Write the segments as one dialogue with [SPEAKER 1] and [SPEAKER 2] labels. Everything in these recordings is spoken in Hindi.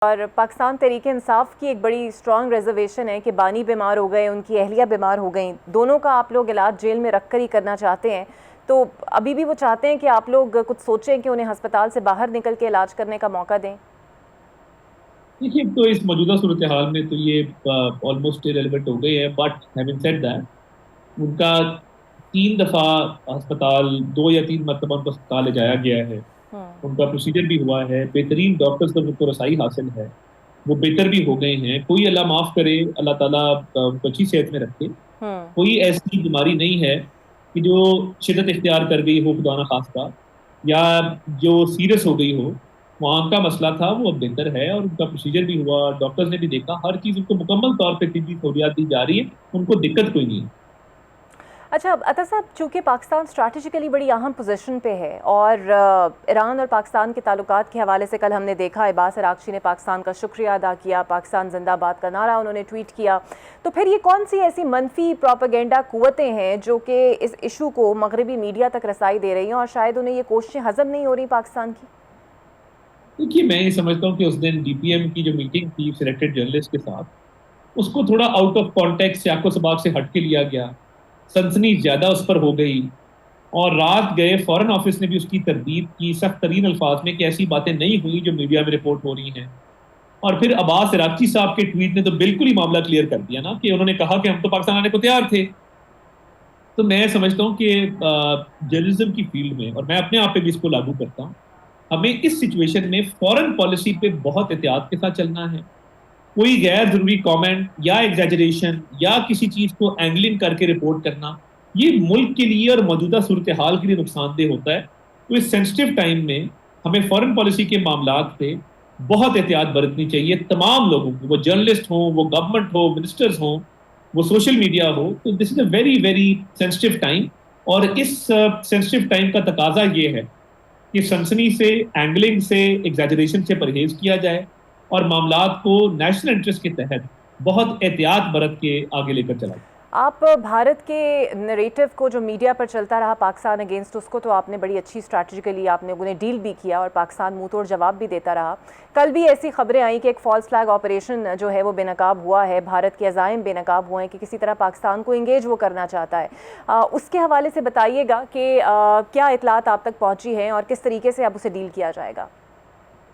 [SPEAKER 1] और पाकिस्तान तहरीक-ए-इंसाफ की एक बड़ी स्ट्रॉन्ग रिजर्वेशन है कि बानी बीमार हो गए, उनकी अहलिया बीमार हो गई, दोनों का आप लोग इलाज जेल में रख कर ही करना चाहते हैं। तो अभी भी वो चाहते हैं कि आप लोग कुछ सोचें कि उन्हें अस्पताल से बाहर निकल के इलाज करने का मौका दें।
[SPEAKER 2] देखिए, तो इस मौजूदा सूरत हाल में तो ये ऑलमोस्ट इरेलीवेंट हो गई है। बट हैविंग सेड दैट, उनका 3 दफ़ा अस्पताल, 2 या 3 मरतबा उनको अस्पताल ले जाया गया है।
[SPEAKER 1] हम्म।
[SPEAKER 2] उनका प्रोसीजर भी हुआ है, बेहतरीन डॉक्टर्स तक उनको रसाई हासिल है, वो बेहतर भी हो गए हैं। कोई अल्लाह माफ़ करे, अल्लाह ताला उनको अच्छी सेहत में रखे।
[SPEAKER 1] हम्म।
[SPEAKER 2] कोई ऐसी बीमारी नहीं है कि जो शिद्दत इख्तियार कर गई हो खुदा ना खास्ता, या जो सीरियस हो गई हो। वहाँ का मसला था, वो अब बेहतर है और उनका प्रोसीजर भी हुआ, डॉक्टर्स ने भी देखा, हर चीज़ उनको मुकम्मल तौर पे तिब्बी सहूलियात दी जा रही है, उनको दिक्कत कोई नहीं है।
[SPEAKER 1] अच्छा अता साहब, चूँकि पाकिस्तान स्ट्रैटेजिकली बड़ी अहम पोजीशन पे है और ईरान और पाकिस्तान के ताल्लुकात के हवाले से कल हमने देखा अब्बास अरागची ने पाकिस्तान का शुक्रिया अदा किया, पाकिस्तान जिंदाबाद का नारा उन्होंने ट्वीट किया। तो फिर ये कौन सी ऐसी मनफी प्रोपेगेंडा कुव्वतें हैं जो कि इस इशू को मगरबी मीडिया तक रसाई दे रही हैं और शायद उन्हें ये कोशिशें हजम नहीं हो रही पाकिस्तान की?
[SPEAKER 2] देखिए, मैं ये समझता हूँ कि उस दिन डीपीएम की जो मीटिंग थी सिलेक्टेड जर्नलिस्ट के साथ, उसको थोड़ा आउट ऑफ कॉन्टेक्स्ट, याको सबाक से हट के लिया गया। सनसनी ज़्यादा उस पर हो गई और रात गए फॉरेन ऑफिस ने भी उसकी तरदीद की सख्त तरीन अल्फाज में कि ऐसी बातें नहीं हुई जो मीडिया में रिपोर्ट हो रही हैं। और फिर अब्बास इराक़ची साहब के ट्वीट ने तो बिल्कुल ही मामला क्लियर कर दिया ना, कि उन्होंने कहा कि हम तो पाकिस्तान आने को तैयार थे। तो मैं समझता हूँ कि जर्नलिज्म की फील्ड में, और मैं अपने आप पे भी इसको लागू करता हूँ, हमें इस सिचुएशन में फॉरेन पॉलिसी पे बहुत एहतियात के साथ चलना है। कोई गैर जरूरी कमेंट या एग्जैजरेशन या किसी चीज को एंगलिंग करके रिपोर्ट करना, ये मुल्क के लिए और मौजूदा सूरत हाल के लिए नुकसानदेह होता है। तो इस सेंसिटिव टाइम में हमें फॉरेन पॉलिसी के मामलात पे बहुत एहतियात बरतनी चाहिए तमाम लोगों को, वो जर्नलिस्ट हों, वो गवर्नमेंट हो, मिनिस्टर्स हों, वो सोशल मीडिया हो। तो this is a very very sensitive time, और इस सेंसिटिव टाइम का तकाजा ये है कि सनसनी से, एंगलिंग से, एग्जैजरेशन से परहेज किया जाए और मामलात को नेशनल इंटरेस्ट के तहत बहुत एहतियात बरत के आगे लेकर चला जाए।
[SPEAKER 1] आप भारत के नरेटिव को जो मीडिया पर चलता रहा पाकिस्तान अगेंस्ट, उसको तो आपने बड़ी अच्छी स्ट्रैटेजिकली आपने उन्हें डील भी किया और पाकिस्तान मुंह तोड़ जवाब भी देता रहा। कल भी ऐसी खबरें आई कि एक फॉल्स फ्लैग ऑपरेशन जो है वो बेनकाब हुआ है, भारत के अज़ाइम बेनकाब हुए हैं कि किसी तरह पाकिस्तान को इंगेज वो करना चाहता है। उसके हवाले से बताइएगा कि क्या इतलात आप तक पहुँची हैं और किस तरीके से अब उसे डील किया जाएगा?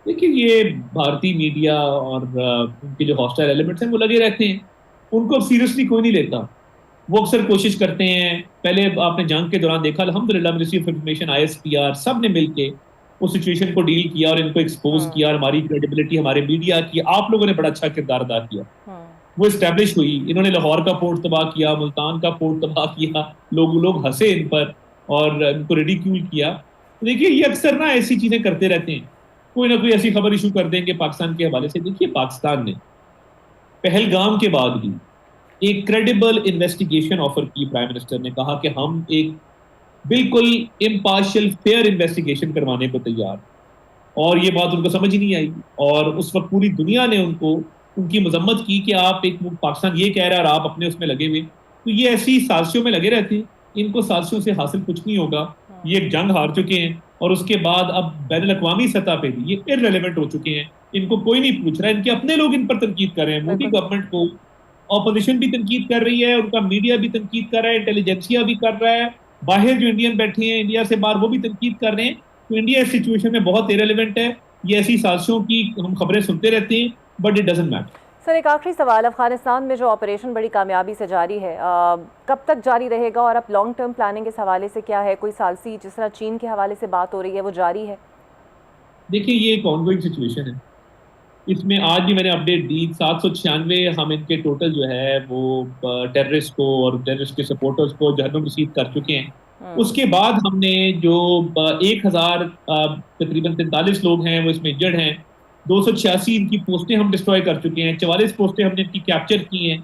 [SPEAKER 2] देखिए, ये भारतीय मीडिया और उनके जो हॉस्टाइल एलिमेंट्स हैं वो लगे रहते हैं, उनको अब सीरियसली कोई नहीं लेता। वो अक्सर कोशिश करते हैं, पहले आपने जंग के दौरान देखा, अल्हम्दुलिल्लाह मिनिस्ट्री ऑफ इंफॉर्मेशन, आईएसपीआर, सब ने मिलके उस सिचुएशन को डील किया और इनको एक्सपोज
[SPEAKER 1] हम्म।
[SPEAKER 2] किया, और हमारी क्रेडिबिलिटी, हमारे मीडिया की, आप लोगों ने बड़ा अच्छा किरदार अदा किया।
[SPEAKER 1] हम्म।
[SPEAKER 2] वो स्टैब्लिश हुई। इन्होंने लाहौर का पोर्ट तबाह किया, मुल्तान का पोर्ट तबाह किया, लोग हंसे इन पर और इनको रिडिक्यूल किया। तो देखिए, ये अक्सर ना ऐसी चीजें करते रहते हैं, कोई ना कोई ऐसी खबर इशू कर देंगे पाकिस्तान के हवाले से। देखिए, पाकिस्तान ने पहलगाम के बाद भी एक क्रेडिबल इन्वेस्टिगेशन ऑफर की। प्राइम मिनिस्टर ने कहा कि हम एक बिल्कुल इम्पार्शियल फेयर इन्वेस्टिगेशन करवाने को तैयार, और ये बात उनको समझ ही नहीं आई। और उस वक्त पूरी दुनिया ने उनको, उनकी मजम्मत की कि आप एक, पाकिस्तान ये कह रहा है और आप अपने उसमें लगे हुए। तो ये ऐसी साजिशों में लगे रहते हैं, इनको साजिशों से हासिल कुछ नहीं होगा। ये एक जंग हार चुके हैं और उसके बाद अब बैनुल अक़वामी सतह पे भी ये इररेलेवेंट हो चुके हैं। इनको कोई नहीं पूछ रहा है, इनके अपने लोग इन पर तनकीद कर रहे हैं, मोदी
[SPEAKER 1] बिल्कुल।
[SPEAKER 2] गवर्नमेंट को। ऑपोजिशन भी तनकीद कर रही है, उनका मीडिया भी तनकीद कर रहा है, इंटेलिजेंसिया भी कर रहा है, बाहर जो इंडियन बैठे हैं इंडिया से बाहर, वो भी तनकीद कर रहे हैं। तो इंडिया इस सिचुएशन में बहुत इरेलीवेंट है। ये ऐसी साजिशों की हम खबरें सुनते रहते हैं, but it doesn't matter.
[SPEAKER 1] Sir, एक आखिरी सवाल, अफगानिस्तान में जो ऑपरेशन बड़ी कामयाबी से जारी है, कब तक जारी रहेगा और अब लॉन्ग टर्म प्लानिंग इस हवाले से क्या है? कोई सालसी, जिस तरह चीन के हवाले से बात हो रही है, वो जारी है?
[SPEAKER 2] देखिए, ये एक ऑनगोइंग सिचुएशन है। इसमें आज भी मैंने अपडेट दी, 796 हम इनके टोटल जो है वो टेररिस्ट को और टेररिस्ट के सपोर्टर्स को जहन्नुम रसीद कर चुके हैं। उसके बाद हमने जो 1000 तकरीबन 43 लोग हैं वो इसमें इंजर्ड हैं। 286 इनकी पोस्टें हम डिस्ट्रॉय कर चुके हैं, 44 पोस्टें हमने इनकी कैप्चर की हैं।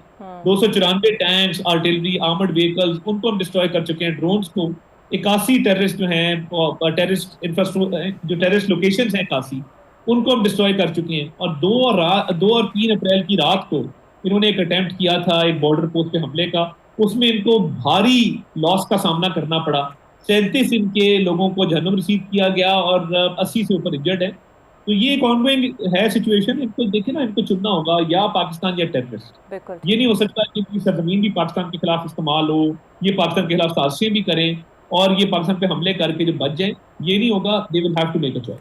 [SPEAKER 2] 294 टैंक्स, आर्टिलरी, आर्मर्ड व्हीकल्स, उनको हम डिस्ट्रॉय कर चुके हैं। ड्रोन्स को 81 टेररिस्ट जो हैं, टेररिस्ट इंफ्रास्ट्रक्चर, जो टेररिस्ट लोकेशंस हैं 81, उनको हम डिस्ट्रॉय कर चुके हैं। और 2 और 3 अप्रैल की रात को इन्होंने एक अटेम्प्ट किया था एक बॉर्डर पोस्ट पे हमले का, उसमें इनको भारी लॉस का सामना करना पड़ा। 37 इनके लोगों को जहन्नुम रसीद किया गया और 80 से ऊपर इंजर्ड है। तो ये एक ऑनगोइंग है सिचुएशन। इनको देखिए ना, इनको चुनना होगा या पाकिस्तान या टेररिस्ट।
[SPEAKER 1] बिल्कुल।
[SPEAKER 2] ये नहीं हो सकता कि इनकी सरजमीन भी पाकिस्तान के खिलाफ इस्तेमाल हो, ये पाकिस्तान के खिलाफ साजिशें भी करें और ये पाकिस्तान पे हमले करके जो बच जाए। ये नहीं होगा। They will have to make a choice.